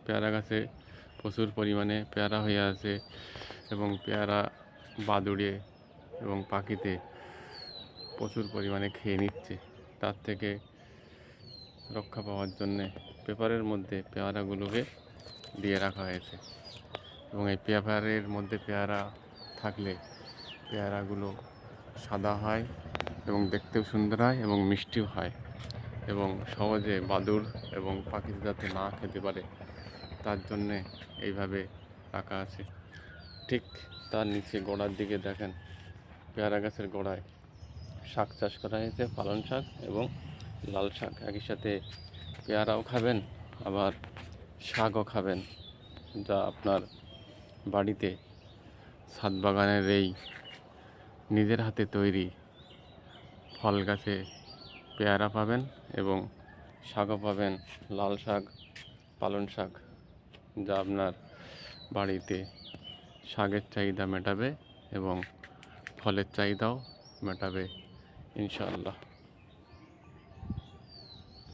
পেয়ারা গাছে প্রচুর পরিমাণে পেয়ারা হয়ে আছে এবং পেয়ারা বাদুড়ে এবং পাখিতে প্রচুর পরিমাণে খেয়ে নিচ্ছে। তার থেকে রক্ষা পাওয়ার জন্যে পেপারের মধ্যে পেয়ারাগুলোকে দিয়ে রাখা হয়েছে এবং এই পেপারের মধ্যে পেয়ারা থাকলে পেয়ারাগুলো সাদা হয় এবং দেখতেও সুন্দর হয় এবং মিষ্টিও হয় এবং সহজে বাদুড় এবং পাখি যাতে না খেতে পারে তার জন্যে এইভাবে রাখা আছে। ঠিক তার নিচে গোড়ার দিকে দেখেন পেয়ারা গাছের গোড়ায় শাক চাষ করা হয়েছে, পালং শাক এবং লাল শাক। একই সাথে পেয়ারাও খাবেন আবার শাকও খাবেন, যা আপনার বাড়িতে ছাদ বাগানের এই নিজের হাতে তৈরি ফল গাছে পেয়ারা পাবেন এবং শাকও পাবেন, লাল শাক, পালং শাক, যা আপনার বাড়িতে শাকের চাহিদা মেটাবে এবং ফলের চাহিদাও মেটাবে ইনশাআল্লাহ।